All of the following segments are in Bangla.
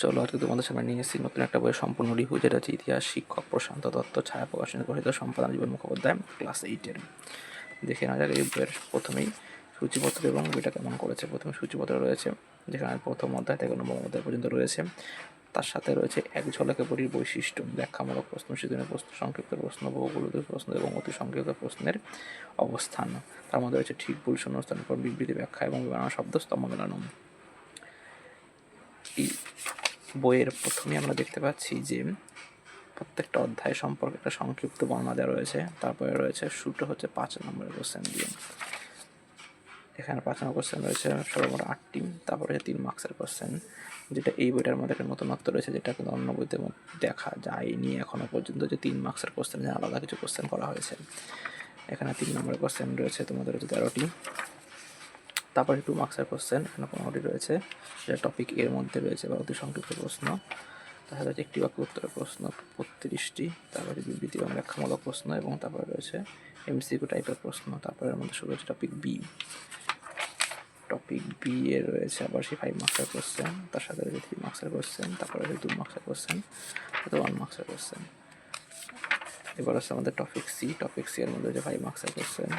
চলো আজকে তোমাদের সামনে নিয়ে এসেছি নতুন একটা বইয়ের সম্পূর্ণ রিভিউ, যেটা হচ্ছে ইতিহাস শিক্ষক প্রশান্ত দত্ত, ছায়া প্রকাশনী গঠিত, সম্পাদনা জীবন মুখোপাধ্যায়, ক্লাস 8-এর। দেখে নেওয়া যাক এই বইয়ের প্রথমেই সূচিপত্র এবং বইটা কেমন করেছে। প্রথমে সূচিপত্র রয়েছে, যেখানে প্রথম অধ্যায় থেকে নবম অধ্যায় পর্যন্ত রয়েছে। তার সাথে রয়েছে এক ঝলকে বইটির বৈশিষ্ট্য, ব্যাখ্যামূলক প্রশ্ন, সেদিনের প্রশ্ন, সংক্ষিপ্ত প্রশ্ন, বহুগুরুদের প্রশ্ন এবং অতি সংক্ষিপ্ত প্রশ্নের অবস্থান। তার মধ্যে রয়েছে ঠিক ভুল শূন্যস্থানের পর বিবৃতি, ব্যাখ্যা এবং বিবরণ শব্দ স্তম্ভ মেলানো। এই বইয়ের প্রথমে আমরা দেখতে পাচ্ছি যে প্রত্যেকটা অধ্যায় সম্পর্কে একটা সংক্ষিপ্ত বর্ণনা দেওয়া রয়েছে। তারপরে রয়েছে শুরুটা হচ্ছে 5 নম্বরের কোশ্চেন দিয়ে। এখানে 5 নম্বর কোশ্চেন রয়েছে সর্বমোট 8টি। তারপরে 3 মার্কসের কোশ্চেন, যেটা এই বইটার মধ্যে একটা নতুনত্ব রয়েছে, যেটা কিন্তু অন্য বইতে দেখা যায়নি এখনো পর্যন্ত, যে 3 মার্কসের কোশ্চেন আলাদা কিছু কোশ্চেন করা হয়েছে। এখানে 3 নম্বরের কোশ্চেন রয়েছে তোমাদের হচ্ছে 13টি। তারপরে 2 মার্কসের কোশ্চেন এখানে 15টি রয়েছে, যেটা টপিক এর মধ্যে রয়েছে বা অতি সংক্ষিপ্ত প্রশ্ন। তারপরে রয়েছে একটি বাক্য উত্তরের প্রশ্ন 32টি। তারপরে বিবৃতি এবং ব্যাখ্যামূলক প্রশ্ন, এবং তারপরে রয়েছে এমসিকিউ টাইপের প্রশ্ন। তারপরে এর মধ্যে শুরু হচ্ছে topic B. Topic B A রয়েছে আবার সেই 5 মার্কসের কোশ্চেন, তার সাথে রয়েছে 3 মার্কসের কোশ্চেন, তারপরে রয়েছে 2 মার্কসের কোশ্চেন, তারপরে 1 মার্কসের কোশ্চেন। এবার আছে আমাদের টপিক সি। টপিক সি এর মধ্যে রয়েছে 5 মার্কসের কোশ্চেন,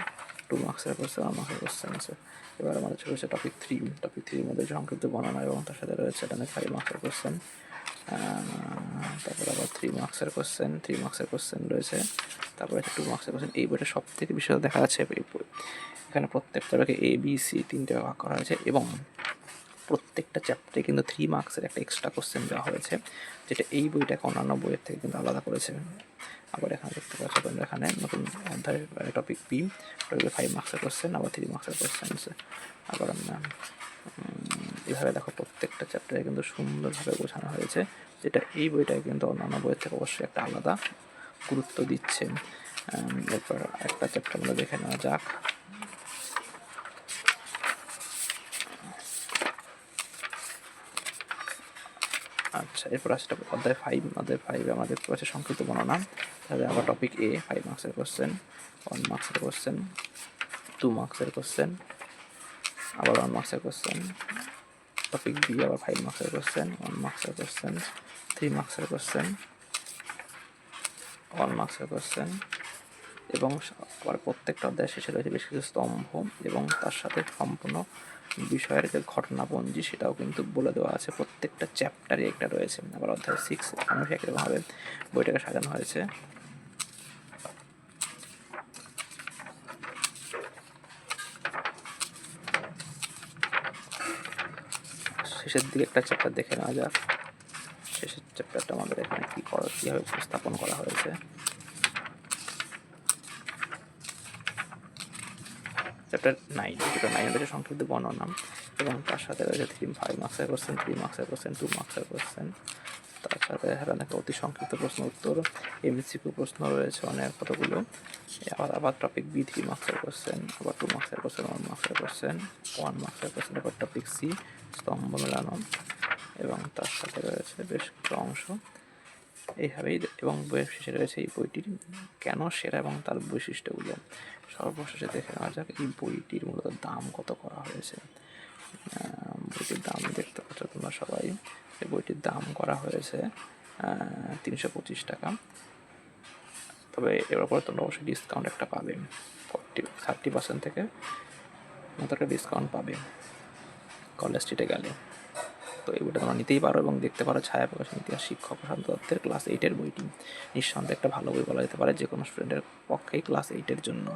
2 মার্কসের কোশ্চেন, 1 মার্কসের কোশ্চেন আছে। এবার আমাদের রয়েছে টপিক থ্রি। টপিক থ্রির মধ্যে সংক্ষিপ্ত বর্ণনা এবং তার সাথে রয়েছে এখানে 5 মার্কসের কোশ্চেন। তারপরে আবার 3 মার্কসের কোশ্চেন রয়েছে। তারপরে 2 মার্কসের কোশ্চেন। এই বইটা সব থেকে বিষয় দেখা যাচ্ছে এই বই, এখানে প্রত্যেকটা ভাগে এ বি সি 3টে ভাগ করা হয়েছে, এবং প্রত্যেকটা চ্যাপ্টারে কিন্তু 3 মার্কসের একটা এক্সট্রা কোশ্চেন দেওয়া হয়েছে, যেটা এই বইটাকে অন্যান্য বইয়ের থেকে কিন্তু আলাদা করেছে। আবার এখানে দেখতে পাচ্ছ তোমরা, এখানে নতুন অধ্যায় টপিক বি, টপিকে 5 মার্কসের কোশ্চেন, আবার 3 মার্কসের কোশ্চেন আছে। আবার এভাবে দেখো প্রত্যেকটা চ্যাপ্টারে কিন্তু সুন্দরভাবে বোঝানো হয়েছে, যেটা এই বইটাকে কিন্তু অন্যান্য বইয়ের থেকে অবশ্যই একটা আলাদা গুরুত্ব দিচ্ছে। এরপর একটা চ্যাপ্টার আমরা দেখে নেওয়া যাক। আচ্ছা, এরপর আসছে অধ্যায় 5। অধ্যায় 5 আমরা দেখতে পাচ্ছি সংক্ষিপ্ত বর্ণনা। তাহলে আবার টপিক এ 5 মার্কসের কোশ্চেন, 1 মার্কসের কোশ্চেন, 2 মার্কসের কোশ্চেন, আবার 1 মার্কসের কোশ্চেন। টপিক বি আবার 5 মার্কসের কোশ্চেন, 1 মার্কসের কোশ্চেন, 3 মার্কসের কোশ্চেন, 1 মার্কসের কোশ্চেন, এবং আবার প্রত্যেকটা অধ্যায় শেষে রয়েছে বেশ কিছু স্তম্ভ, এবং তার সাথে সম্পূর্ণ বিষয়ের যে ঘটনাপঞ্জি সেটাও কিন্তু বলে দেওয়া আছে। প্রত্যেকটা চ্যাপ্টারে একটা রয়েছে। আবার অধ্যায় 6 এখানেও একইরকমভাবে বইটাকে সাজানো হয়েছে। শেষের দিকে একটা চ্যাপ্টার দেখে নেওয়া যাক। শেষের চ্যাপ্টারটা আমাদের এখানে কীভাবে উপস্থাপন করা হয়েছে। চ্যাপ্টার 9, যেটা 9 রয়েছে সংক্ষিপ্ত বর্ণনা, এবং তার সাথে রয়েছে 5 মার্কসের কোশ্চেন, 3 মার্কসের কোশ্চেন, 2 মার্কসের কোশ্চেন। তার সাথে এখানে অতি সংক্ষিপ্ত প্রশ্ন উত্তর, এমসিকিউ প্রশ্ন রয়েছে অনেক কতগুলো। আবার টপিক বি 3 মার্কসের কোশ্চেন, আবার 2 মার্কসের কোশ্চেন, 1 মার্কসের কোশ্চেন, 1 মার্কসের কোশ্চেন। আবার টপিক সি স্তম্ভ মেলানো, এবং তার সাথে রয়েছে বেশ কিছু অংশ এইভাবেই। এবং বইয়ের শেষে রয়েছে এই বইটির কেন সেরা এবং তার বৈশিষ্ট্যগুলো। সর্বশেষে দেখে নেওয়া যাক এই বইটির মূলত দাম কত করা হয়েছে। বইটির দাম দেখতে পাচ্ছ তোমরা সবাই। এই বইটির দাম করা হয়েছে 325 টাকা। তবে এর উপরে তোমরা অবশ্যই ডিসকাউন্ট একটা পাবে, 30% থেকে মতো একটা ডিসকাউন্ট পাবে কলেজ স্ট্রিটে গেলে। তো এই বইটা তোমরা নিতেই পারো এবং দেখতে পারো। ছায়া প্রকাশনী ইতিহাস শিক্ষক প্রশান্ত দত্তের ক্লাস 8-এর বইটি নিঃসন্দেহে একটা ভালো বই বলা যেতে পারে যে কোনো স্টুডেন্টের পক্ষেই ক্লাস 8-এর জন্য।